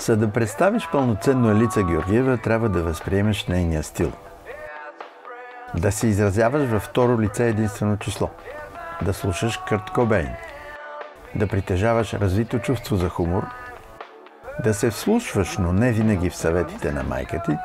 За да представиш пълноценно Елица Георгиева, трябва да възприемеш нейния стил. Да се изразяваш във второ лице единствено число. Да слушаш Кърт Кобейн. Да притежаваш развито чувство за хумор. Да се вслушваш, но не винаги в съветите на майка ти.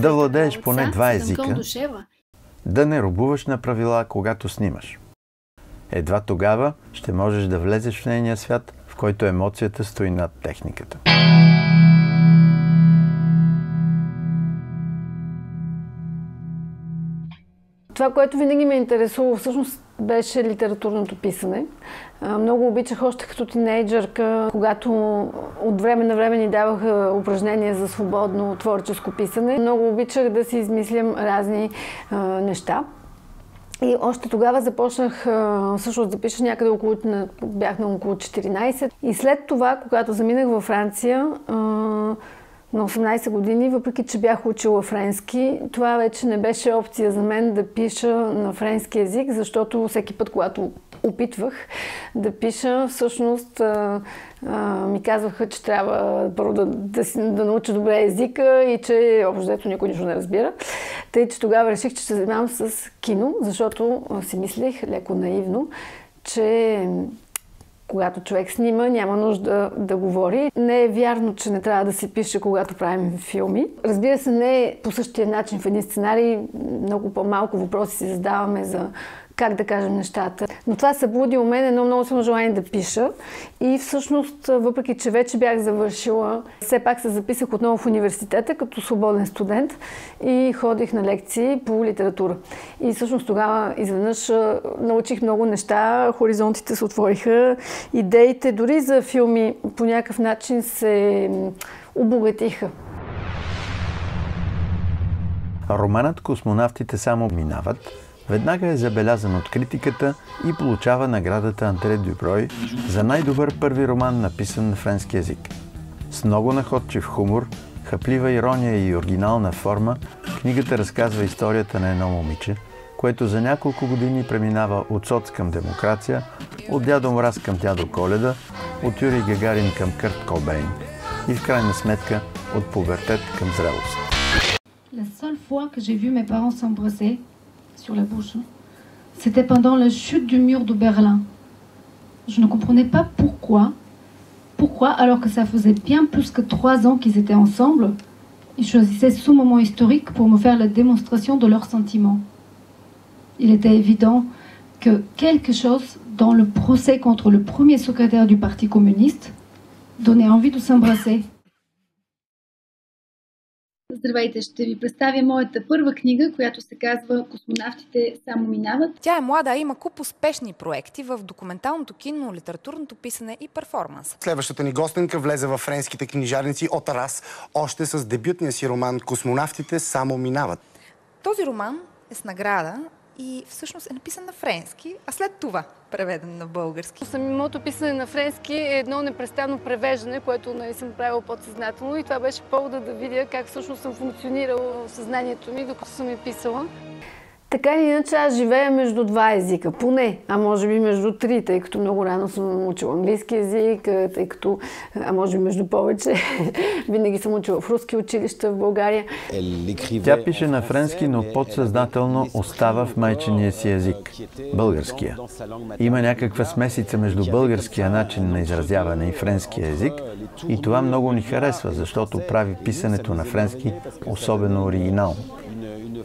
Да владееш поне 2 езика. Да не робуваш на правила, когато снимаш. Едва тогава ще можеш да влезеш в нейния свят, в който емоцията стои над техниката. Това, което винаги ме интересува, всъщност беше литературното писане. Много обичах още като тинейджърка, когато от време на време ни даваха упражнения за свободно творческо писане. Много обичах да си измислям разни неща. И още тогава започнах всъщност да пиша някъде бях на около 14. И след това, когато заминах във Франция, на 18 години, въпреки че бях учила френски, това вече не беше опция за мен да пиша на френски език, защото всеки път, когато опитвах да пиша, всъщност ми казваха, че трябва първо да науча добре езика и че общо никой нищо не разбира. Тъй, че тогава реших, че ще се занимавам с кино, защото си мислех леко наивно, че когато човек снима, няма нужда да говори. Не е вярно, че не трябва да се пише, когато правим филми. Разбира се, не е по същия начин в един сценарий. Много по-малко въпроси си задаваме за как да кажем нещата. Но това събуди у мен едно много силно желание да пиша. И всъщност, въпреки че вече бях завършила, все пак се записах отново в университета като свободен студент и ходих на лекции по литература. И всъщност тогава изведнъж научих много неща, хоризонтите се отвориха, идеите дори за филми по някакъв начин се обогатиха. Романът "Космонавтите само минават" веднага е забелязан от критиката и получава наградата Андре Дюброй за най-добър първи роман, написан на френски език. С много находчив хумор, хъплива ирония и оригинална форма, книгата разказва историята на едно момиче, което за няколко години преминава от соц към демокрация, от дядо Мраз към дядо Коледа, от Юрий Гагарин към Кърт Кобейн и в крайна сметка от пубертет към зрелост. La seule fois que j'ai vu mes parents s'embrasser sur la bouche, c'était pendant la chute du mur de Berlin. Je ne comprenais pas pourquoi, alors que ça faisait bien plus que 3 ans qu'ils étaient ensemble, ils choisissaient ce moment historique pour me faire la démonstration de leurs sentiments. Il était évident que quelque chose dans le procès contre le premier secrétaire du Parti communiste donnait envie de s'embrasser. Здравейте, ще ви представя моята първа книга, която се казва "Космонавтите само минават". Тя е млада, има куп успешни проекти в документалното кино, литературното писане и перформанс. Следващата ни гостенка влезе във френските книжарници от Арас, още с дебютния си роман "Космонавтите само минават". Този роман е с награда и всъщност е написан на френски, а след това преведен на български. Самото писане на френски е едно непрестанно превеждане, което съм правила подсъзнателно, и това беше повода да видя как всъщност съм функционирала в съзнанието ми, докато съм я писала. Така или иначе аз живея между 2 езика, поне, а може би между 3, тъй като много рано съм учила английски език, тъй като, може би между повече, винаги съм учила в руски училища в България. Тя пише на френски, но подсъзнателно остава в майчиния си език – българския. Има някаква смесица между българския начин на изразяване и френския език, и това много ни харесва, защото прави писането на френски особено оригинално.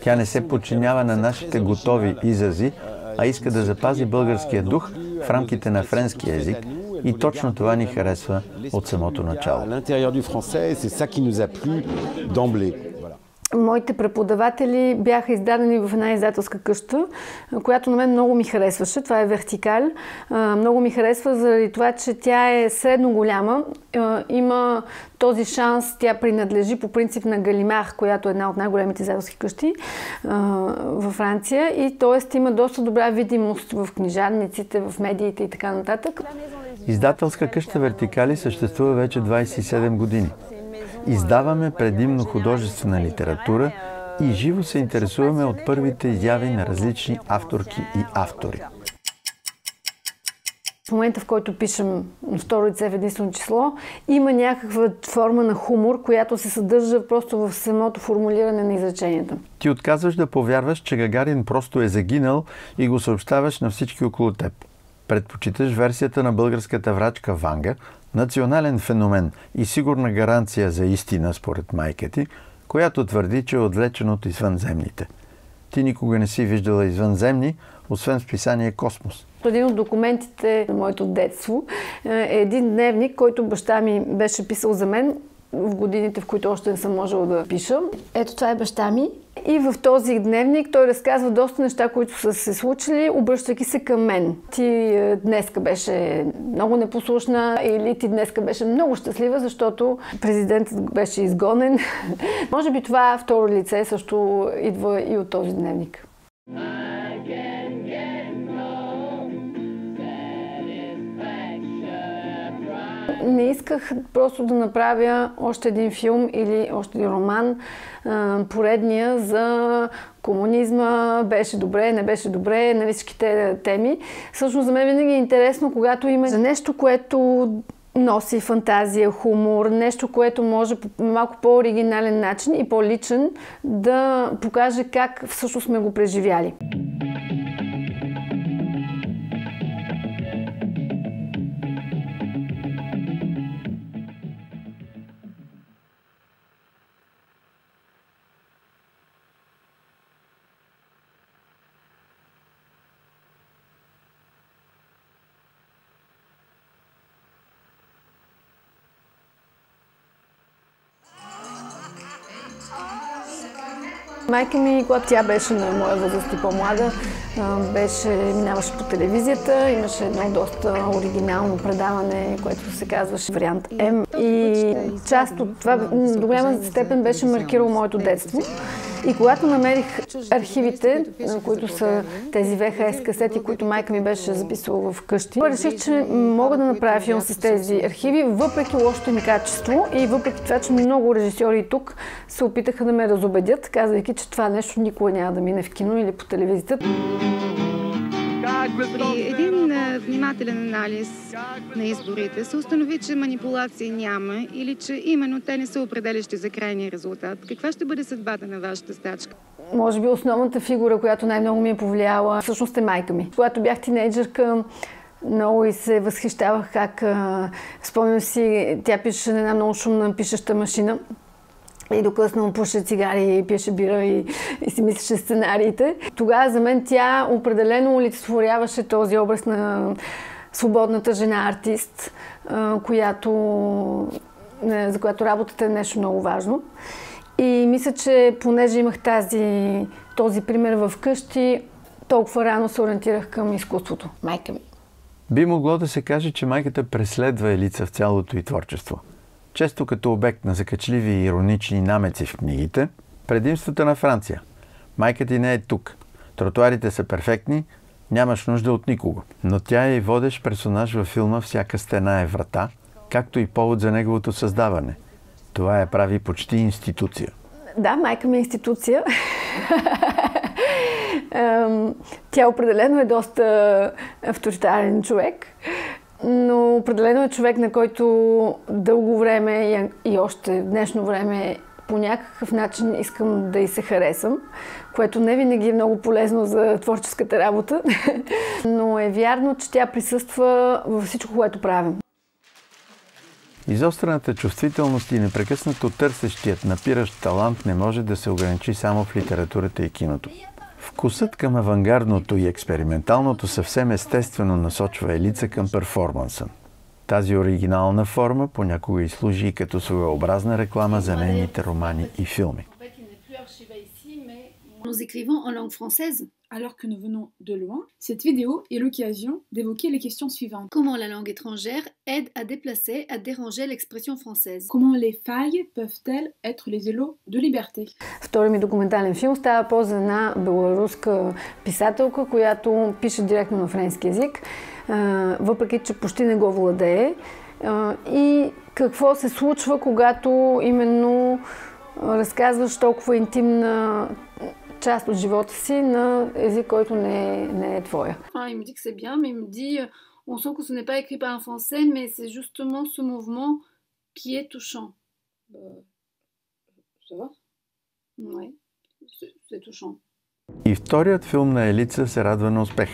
Тя не се подчинява на нашите готови изрази, а иска да запази българския дух в рамките на френския език, и точно това ни харесва от самото начало. Моите преподаватели бяха издадени в една издателска къща, която на мен много ми харесваше. Това е Вертикал. Много ми харесва заради това, че тя е средно голяма. Има този шанс, тя принадлежи по принцип на Галимар, която е една от най-големите издателски къщи във Франция, и т.е. има доста добра видимост в книжарниците, в медиите и така нататък. Издателска къща Вертикали съществува вече 27 години. Издаваме предимно художествена литература и живо се интересуваме от първите изяви на различни авторки и автори. В момента, в който пишем на второ лице в единствено число, има някаква форма на хумор, която се съдържа просто в самото формулиране на изреченията. Ти отказваш да повярваш, че Гагарин просто е загинал и го съобщаваш на всички около теб. Предпочиташ версията на българската врачка Ванга, национален феномен и сигурна гаранция за истина според майка ти, която твърди, че е отвлечен от извънземните. Ти никога не си виждала извънземни, освен в списание Космос. Един от документите на моето детство е един дневник, който баща ми беше писал за мен в годините, в които още не съм можела да пиша. Ето това е баща ми. И в този дневник той разказва доста неща, които са се случили, обръщайки се към мен. Ти днеска беше много непослушна или ти днеска беше много щастлива, защото президентът беше изгонен. Може би това второ лице също идва и от този дневник. Не исках просто да направя още един филм или още един роман, поредния за комунизма, беше добре, не беше добре, на всичките теми. Всъщност за мен винаги е интересно, когато има за нещо, което носи фантазия, хумор, нещо, което може по малко по-оригинален начин и по-личен да покаже как всъщност сме го преживяли. Майка ми, когато тя беше на моя възраст и по-млада, минаваше по телевизията, имаше едно доста оригинално предаване, което се казваше Вариант М. И част от това до голяма степен беше маркирало моето детство. И когато намерих архивите, които са тези ВХС касети, които майка ми беше записвала вкъщи, реших, че мога да направя филм с тези архиви, въпреки лошото им качество и въпреки това, че много режисьори тук се опитаха да ме разубедят, казвайки, че това нещо никога няма да мине в кино или по телевизията. При един внимателен анализ на изборите се установи, че манипулации няма или че именно те не са определящи за крайния резултат. Каква ще бъде съдбата на вашата стачка? Може би основната фигура, която най-много ми е повлияла, всъщност е майка ми. Когато бях тинейджърка, много и се възхищавах как, спомням си, тя пишеше на една много шумна пишеща машина. И докъсно пуше цигари, пиеше бира и си мислеше сценариите. Тогава за мен тя определено олицетворяваше този образ на свободната жена-артист, за която работата е нещо много важно. И мисля, че понеже имах този пример в къщи, толкова рано се ориентирах към изкуството. Майка ми. Би могло да се каже, че майката преследва Елица в цялото й творчество. Често като обект на закачливи и иронични намеци в книгите, предимствата на Франция. Майка ти не е тук. Тротуарите са перфектни, нямаш нужда от никого. Но тя е и водещ персонаж във филма "Всяка стена е врата", както и повод за неговото създаване. Това я прави почти институция. Да, майка ми е институция. Тя определено е доста авторитарен човек. Но определено е човек, на който дълго време и още в днешно време по някакъв начин искам да й се харесам, което не винаги е много полезно за творческата работа, но е вярно, че тя присъства във всичко, което правим. Изострената чувствителност и непрекъснато търсещият напиращ талант не може да се ограничи само в литературата и киното. Вкусът към авангардното и експерименталното съвсем естествено насочва Елица към перформанса. Тази оригинална форма понякога и служи като своеобразна реклама за нейните романи и филми. Nous écrivons en langue française. Alors que nous venons de loin, cette vidéo est l'occasion d'évoquer les questions suivantes. Comment la langue étrangère aide à déplacer, à déranger l'expression française? Comment les failles peuvent-elles être les îlots de liberté? Втори ми документален филм става въпрос за една беларуска писателка, която пише директно на френски език, въпреки че почти не го владее. И какво се случва, когато именно разказваш толкова интимна част от живота си на език, който не е твоя. Il me dit que c'est bien, mais il me dit On sent que ce n'est pas écrit par un français, mais c'est justement ce mouvement qui est touchant. Ça va? Oui, c'est touchant. И вторият филм на Елица се радва на успех.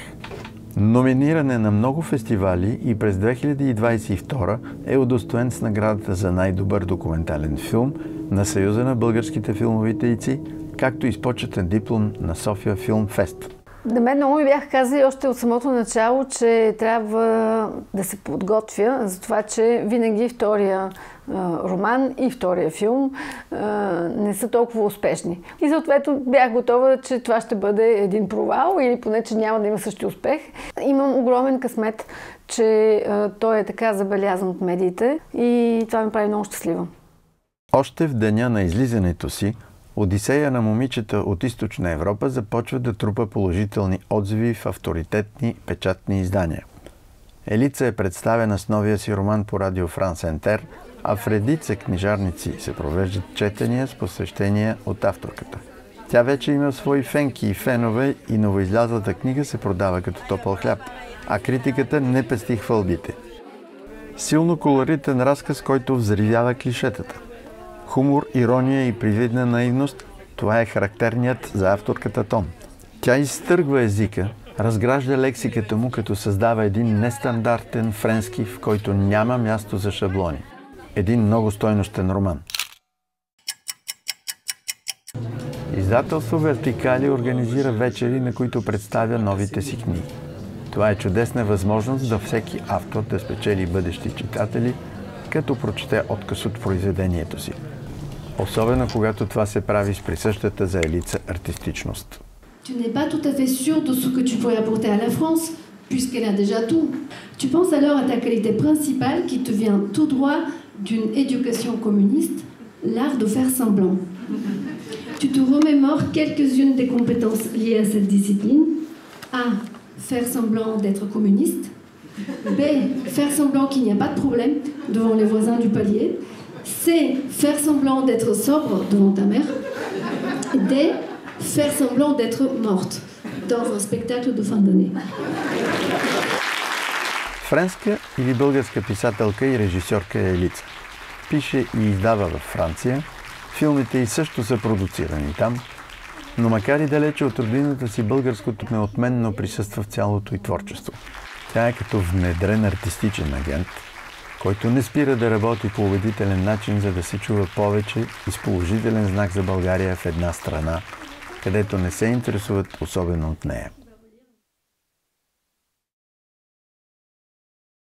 Номиниран е на много фестивали и през 2022 е удостоен с наградата за най-добър документален филм на Съюза на българските филмови дейци, както и с почетен диплом на София Филм Фест. На мен много ми бяха казали още от самото начало, че трябва да се подготвя за това, че винаги втория роман и втория филм не са толкова успешни. И съответно бях готова, че това ще бъде един провал или поне, че няма да има същия успех. Имам огромен късмет, че той е така забелязан от медиите и това ме прави много щастлива. Още в деня на излизането си, Одисея на момичета от Източна Европа започва да трупа положителни отзиви в авторитетни печатни издания. Елица е представена с новия си роман по Радио Франс Ентер, а в редица книжарници се провеждат четения с посвещения от авторката. Тя вече има свои фенки и фенове и новоизлязлата книга се продава като топъл хляб, а критиката не пести хвалбите. Силно колоритен разказ, който взривява клишетата. Хумор, ирония и привидна наивност – това е характерният за авторката тон. Тя изтъргва езика, разгражда лексиката му, като създава един нестандартен френски, в който няма място за шаблони. Един много стойностен роман. Издателство Вертикали организира вечери, на които представя новите си книги. Това е чудесна възможност за всеки автор да спечели бъдещи читатели, като прочете отказ от произведението си. Особено когато това се прави с присъщата за Елица артистичност. Tu n'es pas tout à fait sûr de ce que tu pourrais apporter à la France, puisqu'elle a déjà tout. Tu penses alors à ta qualité principale qui te vient tout droit d'une éducation communiste, l'art de faire semblant. Tu te remémores quelques-unes des compétences liées à cette discipline. A. Faire semblant d'être communiste. B. Faire semblant qu'il n'y a pas de problème devant les voisins du palier. C. Faire semblant d'être sobre devant ta mère. D. Faire semblant d'être morte dans un spectacle de fin d'année. Френска или българска писателка и режисьорка е Елица. Пише и издава във Франция. Филмите й също са продуцирани там, но макар и далече от родината си, българското неотменно присъства в цялото й творчество. Тя е като внедрен артистичен агент, който не спира да работи по убедителен начин, за да се чува повече и с положителен знак за България в една страна, където не се интересуват особено от нея.